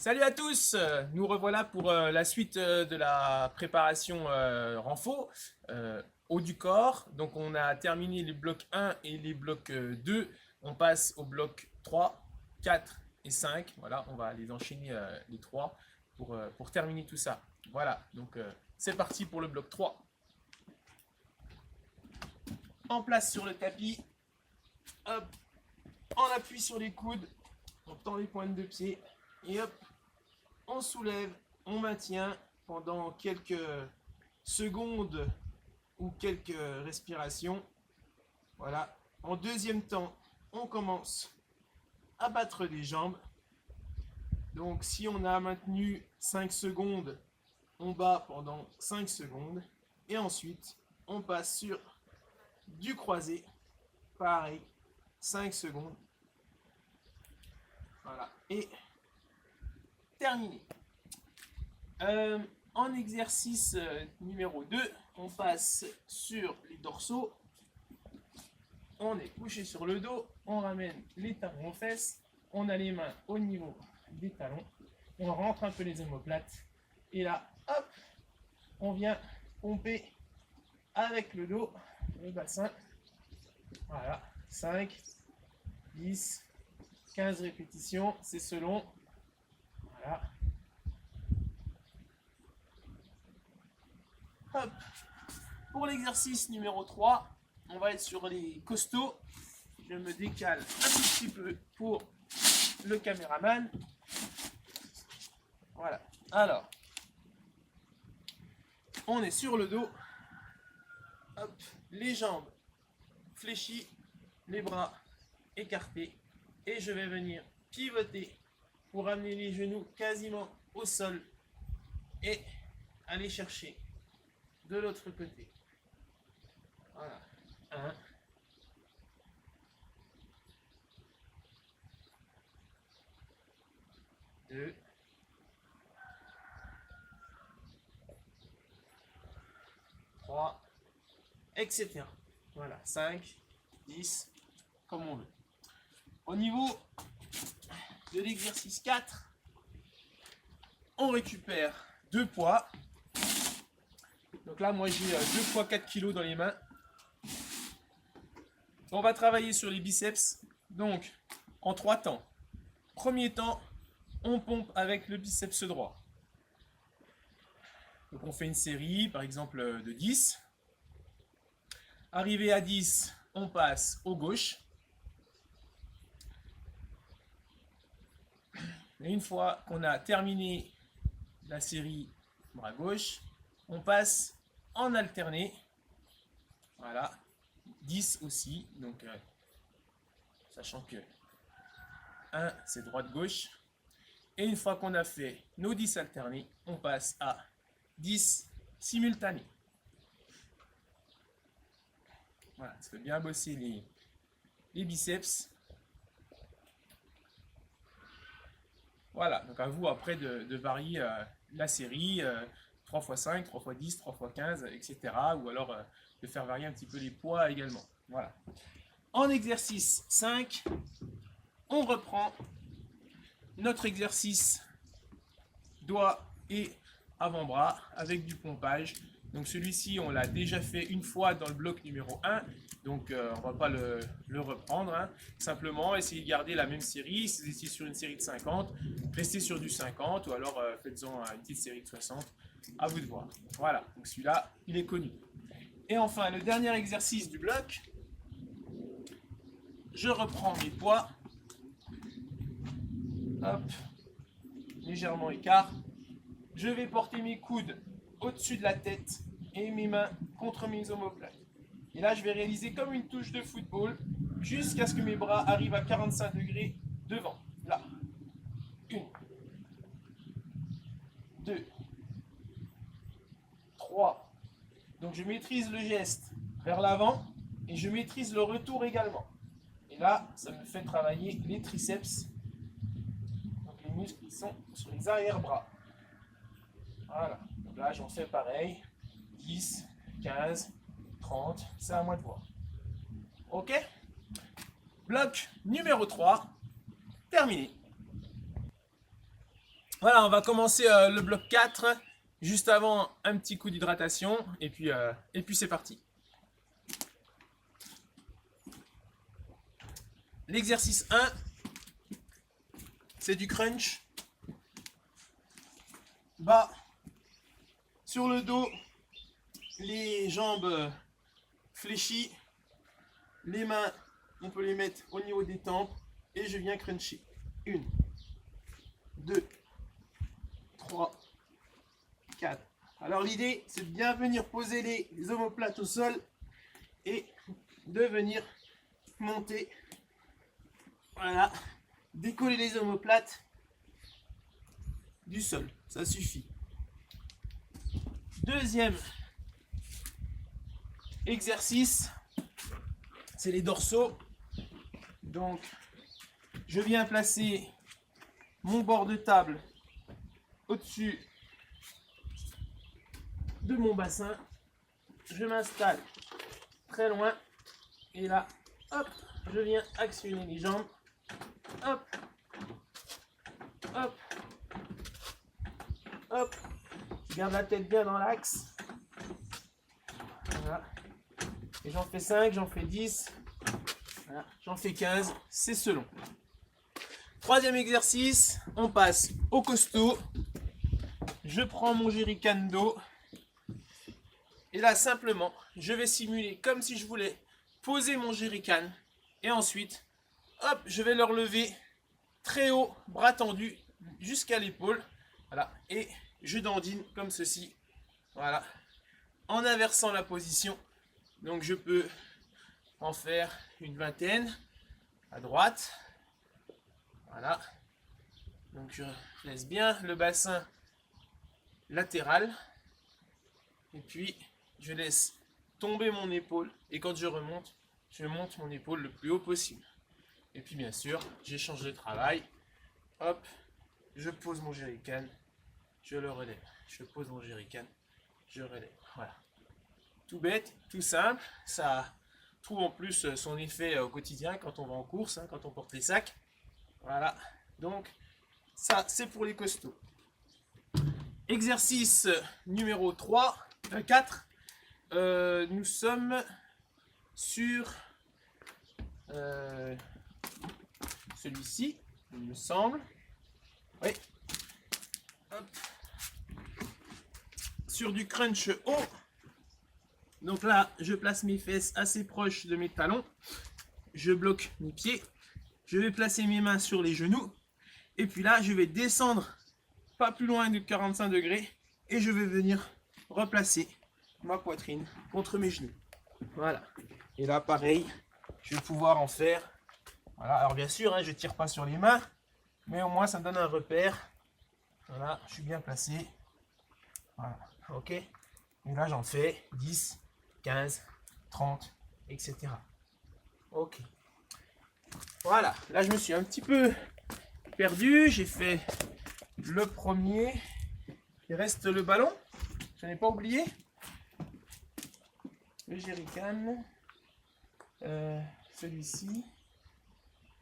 Salut à tous, nous revoilà pour la suite de la préparation renfo, haut du corps. Donc on a terminé les blocs 1 et les blocs 2. On passe aux blocs 3, 4 et 5. Voilà, on va les enchaîner les 3 pour terminer tout ça. Voilà, donc c'est parti pour le bloc 3. En place sur le tapis, hop, on appuie sur les coudes, on tend les pointes de pied et hop, on soulève, on maintient pendant quelques secondes ou quelques respirations. Voilà. En deuxième temps, on commence à battre les jambes. Donc si on a maintenu 5 secondes, on bat pendant 5 secondes. Et ensuite, on passe sur du croisé. Pareil, 5 secondes. Voilà. Et terminé. En exercice numéro 2, on passe sur les dorsaux. On est couché sur le dos, on ramène les talons aux fesses, on a les mains au niveau des talons, on rentre un peu les omoplates, et là, hop, on vient pomper avec le dos, le bassin. Voilà, 5, 10, 15 répétitions, c'est selon. Voilà. Hop. Pour l'exercice numéro 3, on va être sur les costauds. Je me décale un tout petit peu pour le caméraman. Voilà. Alors, on est sur le dos. Hop. Les jambes fléchies, les bras écartés. Et je vais venir pivoter pour amener les genoux quasiment au sol et aller chercher de l'autre côté. Voilà. 1, 2, 3, etc. Voilà, 5, 10, comme on veut. Au niveau de l'exercice 4, on récupère 2 poids. Donc là, moi j'ai 2 fois 4 kg dans les mains. On va travailler sur les biceps. Donc, en 3 temps. Premier temps, on pompe avec le biceps droit. Donc on fait une série, par exemple, de 10. Arrivé à 10, on passe au gauche. Et une fois qu'on a terminé la série bras gauche, on passe en alterné. Voilà. 10 aussi. Donc, sachant que 1, c'est droite-gauche. Et une fois qu'on a fait nos 10 alternés, on passe à 10 simultanés. Voilà, ça fait bien bosser les biceps. Voilà, donc à vous après de varier la série 3 x 5, 3 x 10, 3 x 15, etc. Ou alors de faire varier un petit peu les poids également. Voilà. En exercice 5, on reprend notre exercice doigts et avant-bras avec du pompage. Donc celui-ci, on l'a déjà fait une fois dans le bloc numéro 1, donc on ne va pas le reprendre. Hein. Simplement, essayez de garder la même série. Si vous étiez sur une série de 50, restez sur du 50 ou alors faites-en une petite série de 60. À vous de voir. Voilà, donc celui-là, il est connu. Et enfin, le dernier exercice du bloc, je reprends mes poids. Hop, légèrement écart. Je vais porter mes coudes au-dessus de la tête et mes mains contre mes omoplates. Et là, je vais réaliser comme une touche de football jusqu'à ce que mes bras arrivent à 45 degrés devant. Là. 1, 2, 3. Donc je maîtrise le geste vers l'avant et je maîtrise le retour également. Et là, ça me fait travailler les triceps. Donc les muscles qui sont sur les arrière-bras. Voilà. Donc là, j'en fais pareil. 10, 15, 30. C'est à moi de voir. Ok? Bloc numéro 3. Terminé. Voilà, on va commencer le bloc 4. Juste avant, un petit coup d'hydratation. Et puis c'est parti. L'exercice 1, c'est du crunch. Bas sur le dos, les jambes fléchies, les mains, on peut les mettre au niveau des tempes et je viens cruncher. 1, 2, 3, 4. Alors l'idée, c'est de bien venir poser les omoplates au sol et de venir monter. Voilà, décoller les omoplates du sol, ça suffit. Deuxième exercice, c'est les dorsaux. Donc, je viens placer mon bord de table au-dessus de mon bassin. Je m'installe très loin et là, hop, je viens actionner les jambes. Hop, hop, hop. Je garde la tête bien dans l'axe. Voilà. Et j'en fais 5, j'en fais 10, voilà. J'en fais 15, c'est selon. Troisième exercice, on passe au costaud. Je prends mon jerrycan d'eau. Et là, simplement, je vais simuler comme si je voulais poser mon jerrycan. Et ensuite, hop, je vais le relever très haut, bras tendus, jusqu'à l'épaule. Voilà, et je dandine comme ceci. Voilà, en inversant la position. Donc je peux en faire une vingtaine à droite. Voilà. Donc je laisse bien le bassin latéral. Et puis je laisse tomber mon épaule. Et quand je remonte, je monte mon épaule le plus haut possible. Et puis bien sûr, j'échange de travail. Hop, je pose mon jerrycan, je le relève. Je pose mon jerrycan, je relève. Voilà. Tout bête, tout simple. Ça trouve en plus son effet au quotidien quand on va en course, hein, quand on porte les sacs. Voilà. Donc, ça, c'est pour les costauds. Exercice numéro 4. Nous sommes sur celui-ci, il me semble. Oui. Hop. Sur du crunch haut. Donc là, je place mes fesses assez proches de mes talons. Je bloque mes pieds. Je vais placer mes mains sur les genoux. Et puis là, je vais descendre pas plus loin de 45 degrés. Et je vais venir replacer ma poitrine contre mes genoux. Voilà. Et là, pareil, je vais pouvoir en faire. Voilà. Alors bien sûr, hein, je ne tire pas sur les mains. Mais au moins, ça me donne un repère. Voilà, je suis bien placé. Voilà. Ok. Et là, j'en fais 10. 15, 30, etc. Ok. Voilà, là je me suis un petit peu perdu. J'ai fait le premier. Il reste le ballon. Je n'ai pas oublié. Le jerrycan. Celui-ci.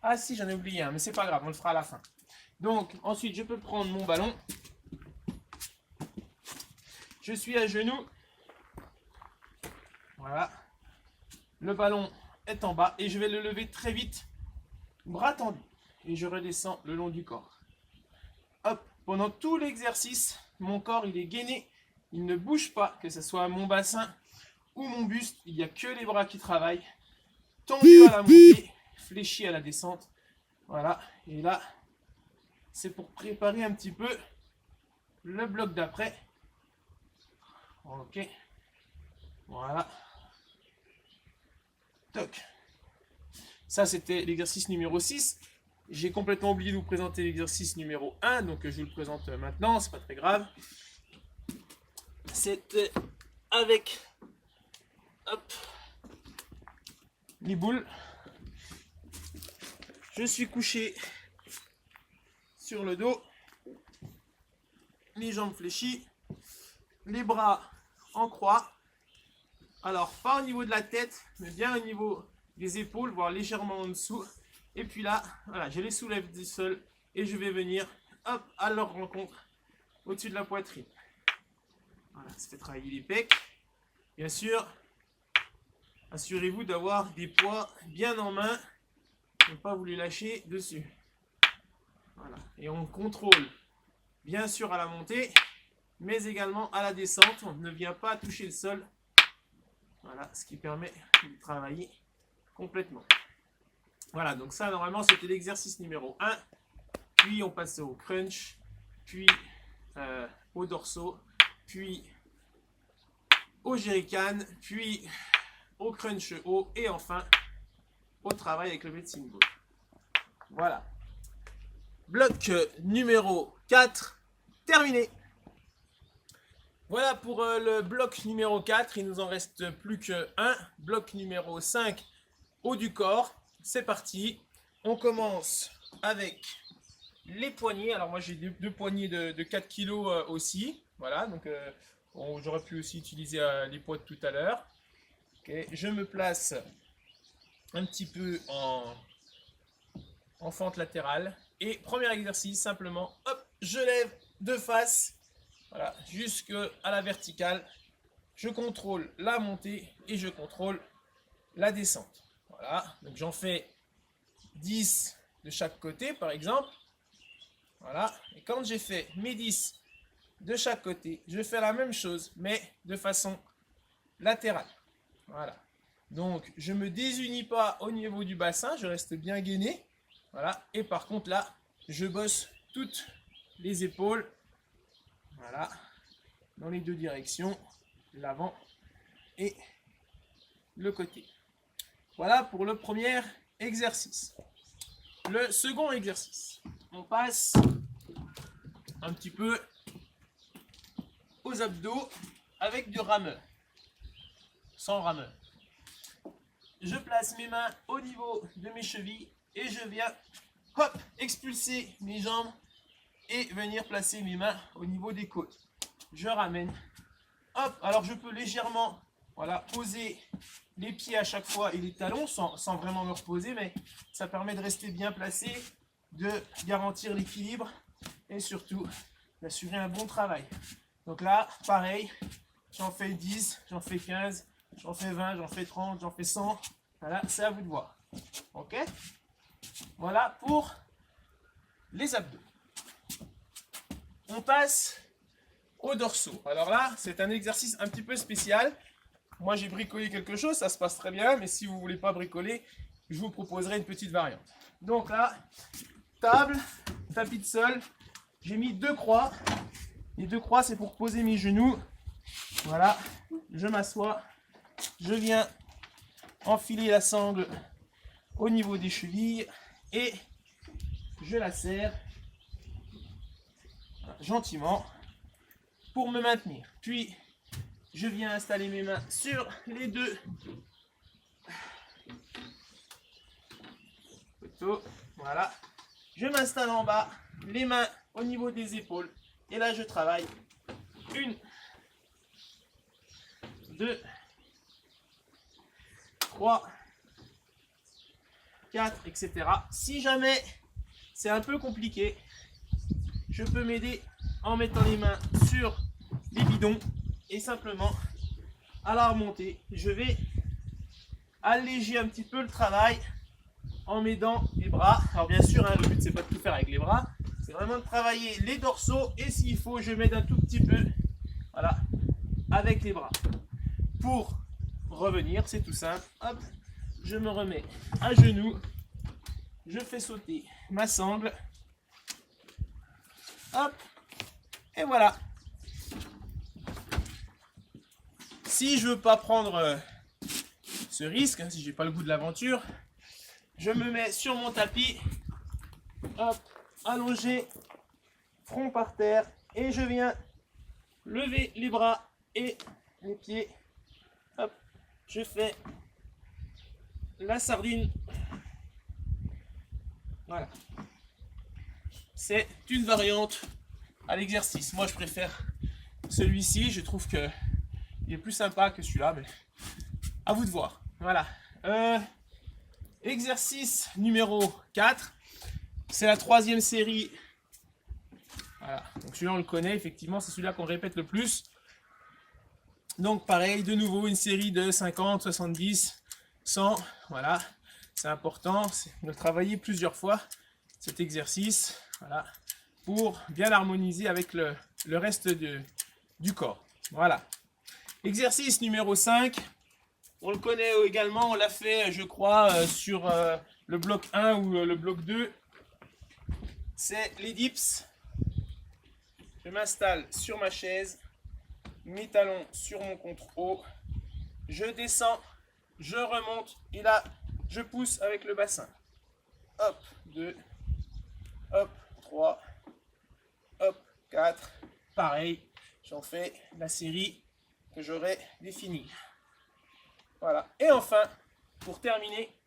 Ah si, j'en ai oublié un, mais c'est pas grave, on le fera à la fin. Donc, ensuite, je peux prendre mon ballon. Je suis à genoux. Voilà, le ballon est en bas et je vais le lever très vite, bras tendus, et je redescends le long du corps. Hop, pendant tout l'exercice, mon corps il est gainé, il ne bouge pas, que ce soit mon bassin ou mon buste, il n'y a que les bras qui travaillent, tendu à la montée, fléchi à la descente. Voilà, et là, c'est pour préparer un petit peu le bloc d'après. Ok, voilà. Toc. Ça, c'était l'exercice numéro 6. J'ai complètement oublié de vous présenter l'exercice numéro 1, donc je vous le présente maintenant, c'est pas très grave. C'est avec hop, les boules. Je suis couché sur le dos, les jambes fléchies, les bras en croix. Alors, pas au niveau de la tête, mais bien au niveau des épaules, voire légèrement en dessous. Et puis là, voilà, je les soulève du sol et je vais venir hop, à leur rencontre, au-dessus de la poitrine. Voilà, ça fait travailler les pecs. Bien sûr, assurez-vous d'avoir des poids bien en main, ne pas vous les lâcher dessus. Voilà, et on contrôle, bien sûr, à la montée, mais également à la descente. On ne vient pas toucher le sol. Voilà, ce qui permet de travailler complètement. Voilà, donc ça, normalement, c'était l'exercice numéro 1. Puis, on passait au crunch, puis au dorsaux, puis au jerrycan, puis au crunch haut, et enfin, au travail avec le medicine ball. Voilà. Bloc numéro 4, terminé. Voilà pour le bloc numéro 4, il nous en reste plus que un. Bloc numéro 5, haut du corps. C'est parti. On commence avec les poignets. Alors moi j'ai deux poignées de 4 kg aussi. Voilà, donc j'aurais pu aussi utiliser les poids de tout à l'heure. Okay. Je me place un petit peu en fente latérale. Et premier exercice, simplement, hop, je lève de face. Voilà, jusqu'à la verticale, je contrôle la montée et je contrôle la descente. Voilà, donc j'en fais 10 de chaque côté par exemple. Voilà, et quand j'ai fait mes 10 de chaque côté, je fais la même chose mais de façon latérale. Voilà, donc je ne me désunis pas au niveau du bassin, je reste bien gainé. Voilà, et par contre là, je bosse toutes les épaules. Voilà, dans les deux directions, l'avant et le côté. Voilà pour le premier exercice. Le second exercice, on passe un petit peu aux abdos avec du rameur, sans rameur. Je place mes mains au niveau de mes chevilles et je viens, hop, expulser mes jambes et venir placer mes mains au niveau des côtes. Je ramène. Hop, alors je peux légèrement, voilà, poser les pieds à chaque fois et les talons sans vraiment me reposer, mais ça permet de rester bien placé, de garantir l'équilibre et surtout d'assurer un bon travail. Donc là, pareil, j'en fais 10, j'en fais 15, j'en fais 20, j'en fais 30, j'en fais 100. Voilà, c'est à vous de voir. Ok? Voilà pour les abdos. On passe au dorsaux. Alors là, c'est un exercice un petit peu spécial. Moi, j'ai bricolé quelque chose, ça se passe très bien, mais si vous ne voulez pas bricoler, je vous proposerai une petite variante. Donc là, table, tapis de sol, j'ai mis 2 croix. Les 2 croix, c'est pour poser mes genoux. Voilà, je m'assois, je viens enfiler la sangle au niveau des chevilles et je la serre gentiment pour me maintenir. Puis je viens installer mes mains sur les 2 poteaux. Voilà, je m'installe en bas, les mains au niveau des épaules et là je travaille 1, 2, 3, 4, etc. Si jamais c'est un peu compliqué, je peux m'aider en mettant les mains sur les bidons et simplement à la remontée, je vais alléger un petit peu le travail en m'aidant les bras. Alors bien sûr, hein, le but c'est pas de tout faire avec les bras, c'est vraiment de travailler les dorsaux et s'il faut, je m'aide un tout petit peu, voilà, avec les bras. Pour revenir, c'est tout simple. Hop, je me remets à genoux, je fais sauter ma sangle. Hop, et voilà. Si je veux pas prendre ce risque, hein, si j'ai pas le goût de l'aventure, je me mets sur mon tapis, hop, allongé, front par terre, et je viens lever les bras et les pieds. Hop, je fais la sardine. Voilà. C'est une variante à l'exercice. Moi, je préfère celui-ci. Je trouve que il est plus sympa que celui-là, mais à vous de voir. Voilà. Exercice numéro 4. C'est la 3e série Voilà, donc celui-là on le connaît, effectivement, c'est celui-là qu'on répète le plus. Donc pareil, de nouveau une série de 50, 70, 100, voilà, c'est important de le travailler plusieurs fois, cet exercice, voilà, pour bien l'harmoniser avec le reste du corps. Voilà. Exercice numéro 5, on le connaît également, on l'a fait, je crois, sur le bloc 1 ou le bloc 2, c'est les dips. Je m'installe sur ma chaise, mes talons sur mon contre-haut, je descends, je remonte et là, je pousse avec le bassin. Hop, 2, hop, 3, hop, 4. Pareil, j'en fais la série que j'aurais définie. Voilà. Et enfin, pour terminer,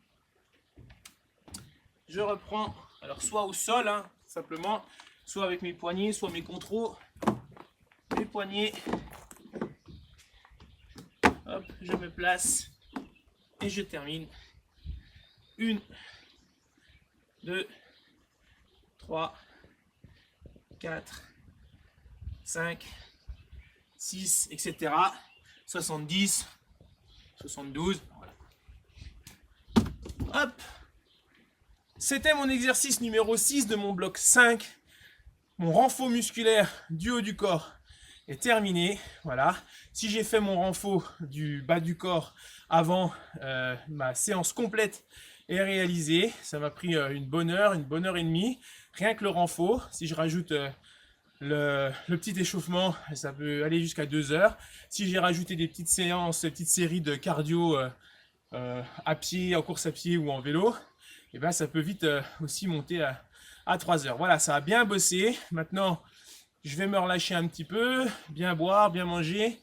je reprends, alors soit au sol, hein, simplement, soit avec mes poignets, soit mes contrôles. Mes poignets. Hop, je me place et je termine. 1, 2, 3, 4, 5, 6, etc. 70, 72. Voilà. Hop. C'était mon exercice numéro 6 de mon bloc 5. Mon renfort musculaire du haut du corps est terminé. Voilà. Si j'ai fait mon renfort du bas du corps avant, ma séance complète est réalisée. Ça m'a pris une bonne heure et demie. Rien que le renfort. Si je rajoute le petit échauffement, ça peut aller jusqu'à 2 heures. Si j'ai rajouté des petites séances, des petites séries de cardio à pied, en course à pied ou en vélo, et ben ça peut vite aussi monter à 3 heures. Voilà, ça a bien bossé. Maintenant, je vais me relâcher un petit peu, bien boire, bien manger,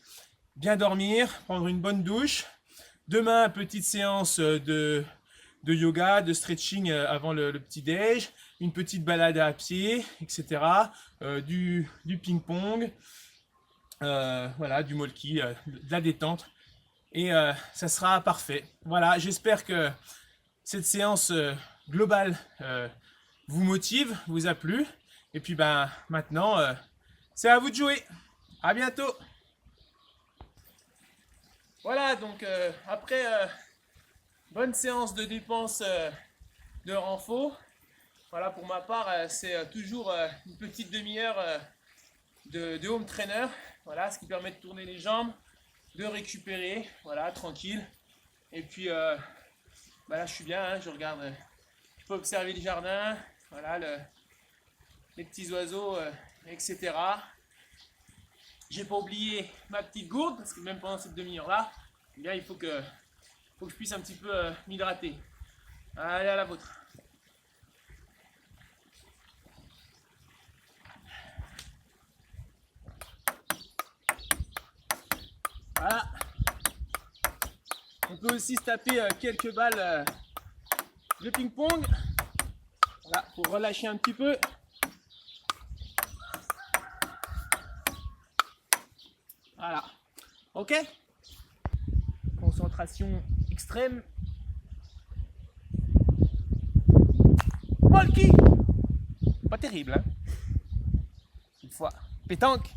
bien dormir, prendre une bonne douche. Demain, petite séance de yoga, de stretching avant le petit-déj, une petite balade à pied, etc. Du ping-pong, voilà, du molki, de la détente. Et ça sera parfait. Voilà, j'espère que cette séance globale vous motive, vous a plu. Et puis ben maintenant, c'est à vous de jouer. À bientôt. Voilà, donc après bonne séance de dépense de renfort. Voilà, pour ma part, c'est toujours une petite demi-heure de home trainer. Voilà, ce qui permet de tourner les jambes, de récupérer, voilà, tranquille. Et puis bah là, je suis bien, hein, je regarde, je peux observer le jardin, voilà, les petits oiseaux, etc. J'ai pas oublié ma petite gourde, parce que même pendant cette demi-heure-là, eh bien, il faut que je puisse un petit peu m'hydrater. Allez, à la vôtre. Voilà. On peut aussi se taper quelques balles de ping-pong. Voilà, pour relâcher un petit peu. Voilà. Ok? Concentration extrême. Molki! Pas terrible, hein? Une fois. Pétanque.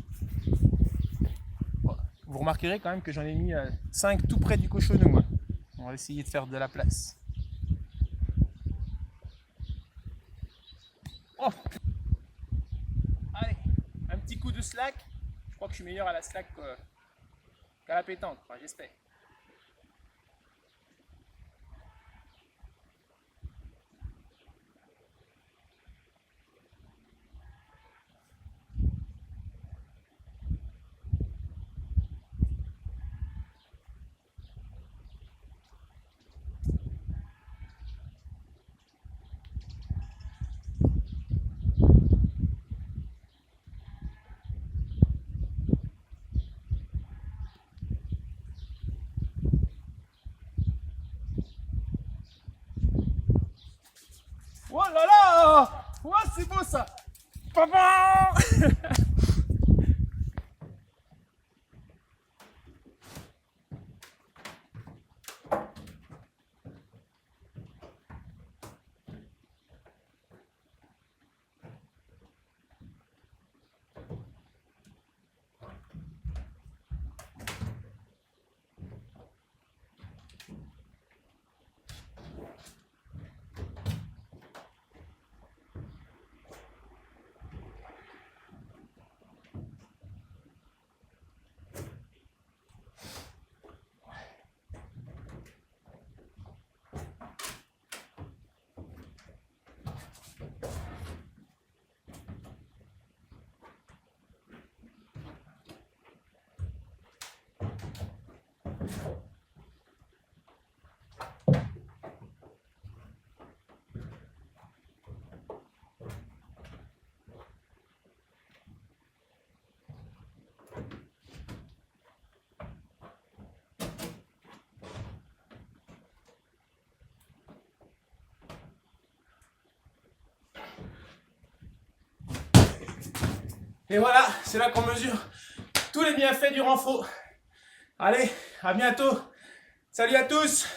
Bon, vous remarquerez quand même que j'en ai mis 5 tout près du cochonou. Hein. On va essayer de faire de la place. Oh! Allez, un petit coup de slack. Je crois que je suis meilleur à la slack qu'à la pétanque, enfin, j'espère. Oh là là! Oh, c'est beau ça! Papa! Et voilà, c'est là qu'on mesure tous les bienfaits du renfort. Allez, à bientôt. Salut à tous.